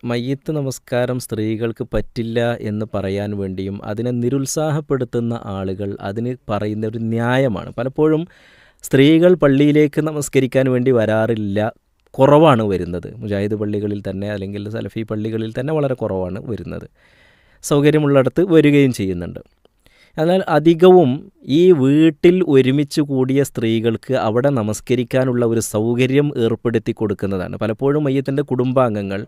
മയ്യിത്ത് നമസ്കാരം സ്ത്രീകൾക്ക് പറ്റില്ല എന്ന് പറയാൻ വേണ്ടിയും അതിനെ നിരുത്സാഹപ്പെടുത്തുന്ന ആളുകൾ അതിന് പറയുന്ന ഒരു ന്യായമാണ്. പലപ്പോഴും സ്ത്രീകൾ പള്ളിയിലേക്ക് നമസ്കരിക്കാൻ വേണ്ടി വരാറില്ല, കുറവാണ് വരുന്നത്. മുജാഹിദ് പള്ളികളിൽ തന്നെ അല്ലെങ്കിൽ സലഫി പള്ളികളിൽ തന്നെ വളരെ കുറവാണ് വരുന്നത്. സൗകര്യമുള്ളിടത്ത് വരികയും ചെയ്യുന്നുണ്ട്. എന്നാൽ അധികവും ഈ വീട്ടിൽ ഒരുമിച്ച് കൂടിയ സ്ത്രീകൾക്ക് അവിടെ നമസ്കരിക്കാനുള്ള ഒരു സൗകര്യം ഏർപ്പെടുത്തി കൊടുക്കുന്നതാണ്. പലപ്പോഴും മയ്യത്തിൻ്റെ കുടുംബാംഗങ്ങൾ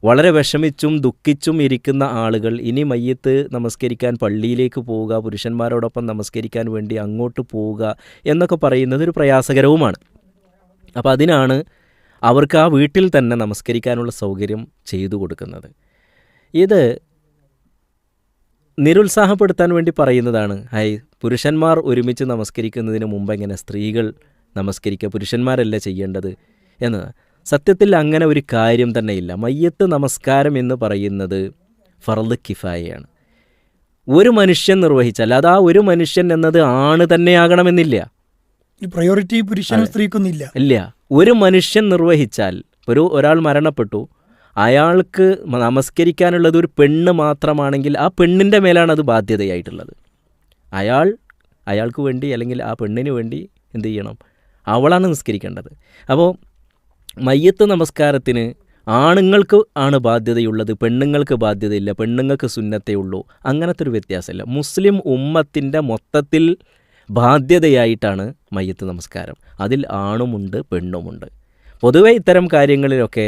വളരെ വിഷമിച്ചും ദുഃഖിച്ചും ഇരിക്കുന്ന ആളുകൾ ഇനി മയ്യത്ത് നമസ്കരിക്കാൻ പള്ളിയിലേക്ക് പോവുക, പുരുഷന്മാരോടൊപ്പം നമസ്കരിക്കാൻ വേണ്ടി അങ്ങോട്ട് പോവുക എന്നൊക്കെ പറയുന്നത് ഒരു പ്രയാസകരവുമാണ്. അപ്പോൾ അതിനാണ് അവർക്ക് ആ വീട്ടിൽ തന്നെ നമസ്കരിക്കാനുള്ള സൗകര്യം ചെയ്തു കൊടുക്കുന്നത്. ഇത് നിരുത്സാഹപ്പെടുത്താൻ വേണ്ടി പറയുന്നതാണ്. പുരുഷന്മാർ ഒരുമിച്ച് നമസ്കരിക്കുന്നതിന് മുമ്പ് എങ്ങനെ സ്ത്രീകൾ നമസ്കരിക്കുക, പുരുഷന്മാരല്ല ചെയ്യേണ്ടത് എന്നത്. സത്യത്തിൽ അങ്ങനെ ഒരു കാര്യം തന്നെയില്ല. മയ്യത്ത് നമസ്കാരം എന്ന് പറയുന്നത് ഫർള് കിഫായയാണ്. ഒരു മനുഷ്യൻ നിർവഹിച്ചാൽ അത് ആ ഒരു മനുഷ്യൻ എന്നത് ആണ് തന്നെയാകണമെന്നില്ല. പ്രയോറിറ്റി പുരുഷനും സ്ത്രീക്കൊന്നില്ല. ഇല്ല, ഒരു മനുഷ്യൻ നിർവഹിച്ചാൽ, ഒരാൾ മരണപ്പെട്ടു, അയാൾക്ക് നമസ്കരിക്കാനുള്ളത് ഒരു പെണ്ണ് മാത്രമാണെങ്കിൽ ആ പെണ്ണിൻ്റെ മേലാണ് അത് ബാധ്യതയായിട്ടുള്ളത്. അയാൾക്ക് വേണ്ടി അല്ലെങ്കിൽ ആ പെണ്ണിന് വേണ്ടി എന്ത് ചെയ്യണം? അവളാണ് നിസ്കരിക്കേണ്ടത്. അപ്പോൾ മയ്യത്ത് നമസ്കാരത്തിന് ആണുങ്ങൾക്ക് ആണ് ബാധ്യതയുള്ളത്, പെണ്ണുങ്ങൾക്ക് ബാധ്യതയില്ല, പെണ്ണുങ്ങൾക്ക് സുന്നത്തേ ഉള്ളൂ. അങ്ങനത്തെ ഒരു വ്യത്യാസമില്ല. മുസ്ലിം ഉമ്മത്തിൻ്റെ മൊത്തത്തിൽ ബാധ്യതയായിട്ടാണ് മയ്യത്ത് നമസ്കാരം. അതിൽ ആണുമുണ്ട് പെണ്ണുമുണ്ട്. പൊതുവെ ഇത്തരം കാര്യങ്ങളിലൊക്കെ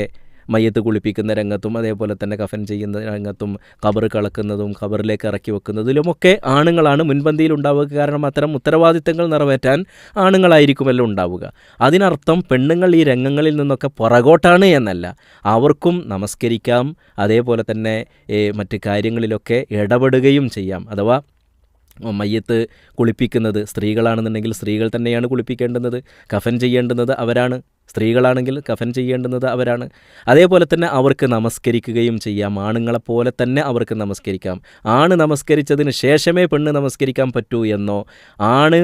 മയ്യത്ത് കുളിപ്പിക്കുന്ന രംഗത്തും അതേപോലെ തന്നെ കഫൻ ചെയ്യുന്ന രംഗത്തും ഖബർ കളക്കുന്നതും ഖബറിലേക്ക് ഇറക്കി വെക്കുന്നതിലുമൊക്കെ ആണുങ്ങളാണ് മുൻപന്തിയിൽ ഉണ്ടാവുക. കാരണം അത്തരം ഉത്തരവാദിത്തങ്ങൾ നിറവേറ്റാൻ ആണുങ്ങളായിരിക്കുമല്ലോ ഉണ്ടാവുക. അതിനർത്ഥം പെണ്ണുങ്ങൾ ഈ രംഗങ്ങളിൽ നിന്നൊക്കെ പുറകോട്ടാണ് എന്നല്ല. അവർക്കും നമസ്കരിക്കാം, അതേപോലെ തന്നെ മറ്റ് കാര്യങ്ങളിലൊക്കെ ഇടപെടുകയും ചെയ്യാം. അഥവാ മയ്യത്ത് കുളിപ്പിക്കുന്നത് സ്ത്രീകളാണെന്നുണ്ടെങ്കിൽ സ്ത്രീകൾ തന്നെയാണ് കുളിപ്പിക്കേണ്ടുന്നത്, കഫൻ ചെയ്യേണ്ടുന്നത് അവരാണ്. സ്ത്രീകളാണെങ്കിൽ കഫൻ ചെയ്യേണ്ടുന്നത് അവരാണ്. അതേപോലെ തന്നെ അവർക്ക് നമസ്കരിക്കുകയും ചെയ്യാം. ആണുങ്ങളെപ്പോലെ തന്നെ അവർക്ക് നമസ്കരിക്കാം. ആണ് നമസ്കരിച്ചതിന് ശേഷമേ പെണ്ണ് നമസ്കരിക്കാൻ പറ്റൂ എന്നോ, ആണ്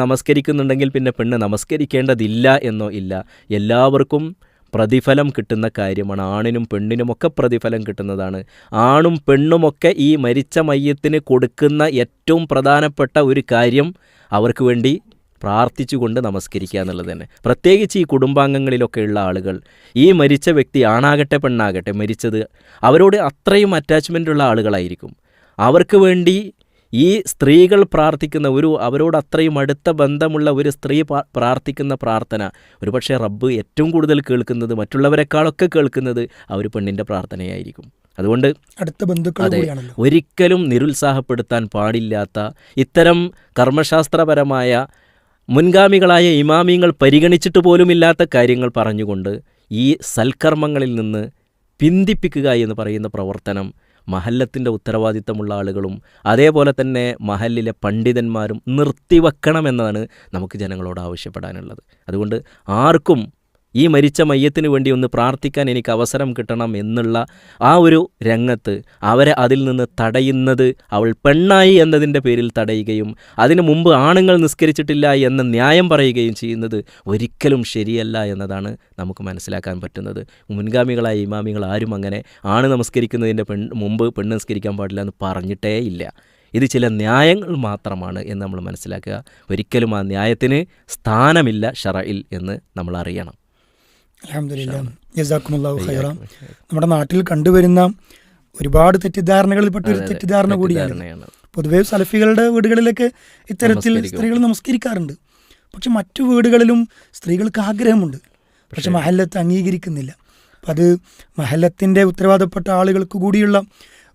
നമസ്കരിക്കുന്നുണ്ടെങ്കിൽ പിന്നെ പെണ്ണ് നമസ്കരിക്കേണ്ടതില്ല എന്നോ ഇല്ല. എല്ലാവർക്കും പ്രതിഫലം കിട്ടുന്ന കാര്യമാണ്. ആണിനും പെണ്ണിനുമൊക്കെ പ്രതിഫലം കിട്ടുന്നതാണ്. ആണും പെണ്ണുമൊക്കെ ഈ മരിച്ച മയ്യത്തിന് കൊടുക്കുന്ന ഏറ്റവും പ്രധാനപ്പെട്ട ഒരു കാര്യം അവർക്ക് വേണ്ടി പ്രാർത്ഥിച്ചുകൊണ്ട് നമസ്കരിക്കുക എന്നുള്ളത് തന്നെ. പ്രത്യേകിച്ച് ഈ കുടുംബാംഗങ്ങളിലൊക്കെ ഉള്ള ആളുകൾ, ഈ മരിച്ച വ്യക്തി ആണാകട്ടെ പെണ്ണാകട്ടെ മരിച്ചത്, അവരോട് അത്രയും അറ്റാച്ച്മെൻ്റ് ഉള്ള ആളുകളായിരിക്കും. അവർക്ക് വേണ്ടി ഈ സ്ത്രീകൾ പ്രാർത്ഥിക്കുന്ന അവരോട് അത്രയും അടുത്ത ബന്ധമുള്ള ഒരു സ്ത്രീ പ്രാർത്ഥിക്കുന്ന പ്രാർത്ഥന ഒരുപക്ഷെ റബ്ബ് ഏറ്റവും കൂടുതൽ കേൾക്കുന്നത്, മറ്റുള്ളവരെക്കാളൊക്കെ കേൾക്കുന്നത് ആ ഒരു പെണ്ണിൻ്റെ പ്രാർത്ഥനയായിരിക്കും. അതുകൊണ്ട് അടുത്ത ബന്ധുക്കൾ ഒരിക്കലും നിരുത്സാഹപ്പെടുത്താൻ പാടില്ലാത്ത ഇത്തരം കർമ്മശാസ്ത്രപരമായ മുൻഗാമികളായ ഇമാമിങ്ങൾ പരിഗണിച്ചിട്ട് പോലുമില്ലാത്ത കാര്യങ്ങൾ പറഞ്ഞുകൊണ്ട് ഈ സൽക്കർമ്മങ്ങളിൽ നിന്ന് പിന്തിപ്പിക്കുക എന്ന് പറയുന്ന പ്രവർത്തനം മഹല്ലത്തിൻ്റെ ഉത്തരവാദിത്തമുള്ള ആളുകളും അതേപോലെ തന്നെ മഹല്ലിലെ പണ്ഡിതന്മാരും നിർത്തിവെക്കണമെന്നാണ് നമുക്ക് ജനങ്ങളോട് ആവശ്യപ്പെടാനുള്ളത്. അതുകൊണ്ട് ആർക്കും ഈ മരിച്ച മയ്യത്തിന് വേണ്ടി ഒന്ന് പ്രാർത്ഥിക്കാൻ എനിക്ക് അവസരം കിട്ടണം എന്നുള്ള ആ ഒരു രംഗത്ത് അവരെ അതിൽ നിന്ന് തടയുന്നത്, അവൾ പെണ്ണായി എന്നതിൻ്റെ പേരിൽ തടയുകയും അതിനു മുമ്പ് ആണുങ്ങൾ നിസ്കരിച്ചിട്ടില്ല എന്ന ന്യായം പറയുകയും ചെയ്യുന്നത് ഒരിക്കലും ശരിയല്ല എന്നതാണ് നമുക്ക് മനസ്സിലാക്കാൻ പറ്റുന്നത്. മുൻഗാമികളായ ഇമാമികൾ ആരും അങ്ങനെ ആണ് നമസ്കരിക്കുന്നതിൻ്റെ മുമ്പ് പെണ്ണ് നിസ്കരിക്കാൻ പാടില്ല എന്ന് പറഞ്ഞിട്ടേ ഇല്ല. ഇത് ചില ന്യായങ്ങൾ മാത്രമാണ് എന്ന് നമ്മൾ മനസ്സിലാക്കുക. ഒരിക്കലും ആ ന്യായത്തിന് സ്ഥാനമില്ല ശറഇൽ എന്ന് നമ്മൾ അറിയണം. അൽഹംദുലില്ലാഹ്, ജസാക്കുമുല്ലാഹു ഖൈറ. നമ്മുടെ നാട്ടിൽ കണ്ടുവരുന്ന ഒരുപാട് തെറ്റിദ്ധാരണകളിൽപ്പെട്ട ഒരു തെറ്റിദ്ധാരണ കൂടിയാണ്. പൊതുവെ സലഫികളുടെ വീടുകളിലൊക്കെ ഇത്തരത്തിൽ സ്ത്രീകൾ നമസ്കരിക്കാറുണ്ട്. പക്ഷെ മറ്റു വീടുകളിലും സ്ത്രീകൾക്ക് ആഗ്രഹമുണ്ട്, പക്ഷെ മഹല്ലത്ത് അംഗീകരിക്കുന്നില്ല. അപ്പം അത് മഹല്ലത്തിൻ്റെ ഉത്തരവാദപ്പെട്ട ആളുകൾക്ക് കൂടിയുള്ള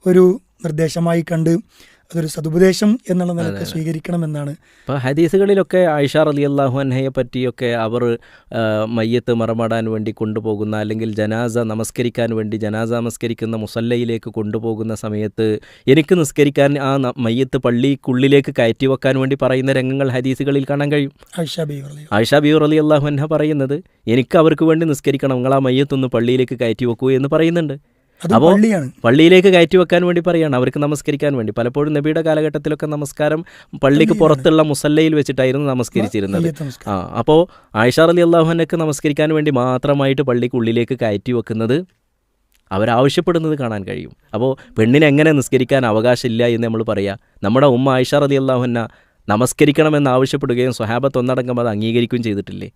ഒരു നിർദ്ദേശമായി കണ്ട് അതൊരു സതുപദേശം എന്നുള്ള നിലക്ക് സ്വീകരിക്കണമെന്നാണ്. ഇപ്പോൾ ഹദീസുകളിലൊക്കെ ആയിഷ റളിയല്ലാഹു അൻഹയെ പറ്റിയൊക്കെ അവർ മയ്യത്ത് മറമാടാൻ വേണ്ടി കൊണ്ടുപോകുന്ന അല്ലെങ്കിൽ ജനാസ നമസ്കരിക്കാൻ വേണ്ടി ജനാസ നമസ്കരിക്കുന്ന മുസല്ലയിലേക്ക് കൊണ്ടുപോകുന്ന സമയത്ത് എനിക്ക് നിസ്കരിക്കാൻ ആ മയ്യത്ത് പള്ളിക്കുള്ളിലേക്ക് കയറ്റി വെക്കാൻ വേണ്ടി പറയുന്ന രംഗങ്ങൾ ഹദീസുകളിൽ കാണാൻ കഴിയും. ആയിഷ ബിബി റളിയല്ലാഹു അൻഹ പറയുന്നത്, എനിക്ക് അവർക്ക് വേണ്ടി നിസ്കരിക്കണം, നിങ്ങൾ ആ മയ്യത്തൊന്ന് പള്ളിയിലേക്ക് കയറ്റി വെക്കൂ എന്ന് പറയുന്നുണ്ട്. അപ്പോൾ പള്ളിയിലേക്ക് കയറ്റി വെക്കാൻ വേണ്ടി പറയുകയാണ്, അവർക്ക് നമസ്കരിക്കാൻ വേണ്ടി. പലപ്പോഴും നബിയുടെ കാലഘട്ടത്തിലൊക്കെ നമസ്കാരം പള്ളിക്ക് പുറത്തുള്ള മുസല്ലയിൽ വെച്ചിട്ടായിരുന്നു നമസ്കരിച്ചിരുന്നത്. അപ്പോൾ ആയിഷ റളിയല്ലാഹു അൻഹയ്ക്ക് നമസ്കരിക്കാൻ വേണ്ടി മാത്രമായിട്ട് പള്ളിക്കുള്ളിലേക്ക് കയറ്റി വെക്കുന്നത് അവരാവശ്യപ്പെടുന്നത് കാണാൻ കഴിയും. അപ്പോൾ പെണ്ണിന് എങ്ങനെ നിസ്കരിക്കാൻ അവകാശമില്ല എന്ന് നമ്മൾ പറയാം. നമ്മുടെ ഉമ്മ ആയിഷ റളിയല്ലാഹു അൻഹ നമസ്കരിക്കണമെന്ന് ആവശ്യപ്പെടുകയും സ്വഹാബത്ത് ഒന്നടങ്കം അത് അംഗീകരിക്കുകയും ചെയ്തിട്ടില്ലേ?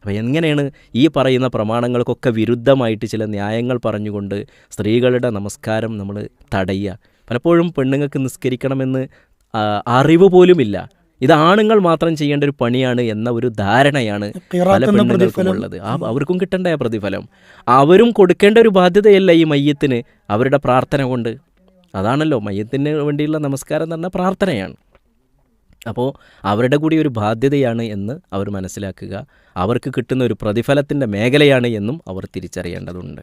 അപ്പോൾ എങ്ങനെയാണ് ഈ പറയുന്ന പ്രമാണങ്ങൾക്കൊക്കെ വിരുദ്ധമായിട്ട് ചില ന്യായങ്ങൾ പറഞ്ഞുകൊണ്ട് സ്ത്രീകളുടെ നമസ്കാരം നമ്മൾ തടയുക? പലപ്പോഴും പെണ്ണുങ്ങൾക്ക് നിസ്കരിക്കണമെന്ന് അറിവ് പോലുമില്ല, ഇത് ആണുങ്ങൾ മാത്രം ചെയ്യേണ്ട ഒരു പണിയാണ് എന്ന ഒരു ധാരണയാണ് പല പെണ്ണുങ്ങൾക്കും ഉള്ളത്. അവർക്കും കിട്ടേണ്ട പ്രതിഫലം അവരും കൊടുക്കേണ്ട ഒരു ബാധ്യതയല്ല ഈ മയ്യത്തിന് അവരുടെ പ്രാർത്ഥന കൊണ്ട്. അതാണല്ലോ മയ്യത്തിന് വേണ്ടിയുള്ള നമസ്കാരം എന്ന് പറഞ്ഞാൽ പ്രാർത്ഥനയാണ്. അപ്പോൾ അവരുടെ കൂടി ഒരു ബാധ്യതയാണ് എന്ന് അവർ മനസ്സിലാക്കുക. അവർക്ക് കിട്ടുന്ന ഒരു പ്രതിഫലത്തിൻ്റെ മേഖലയാണ് എന്നും അവർ തിരിച്ചറിയേണ്ടതുണ്ട്.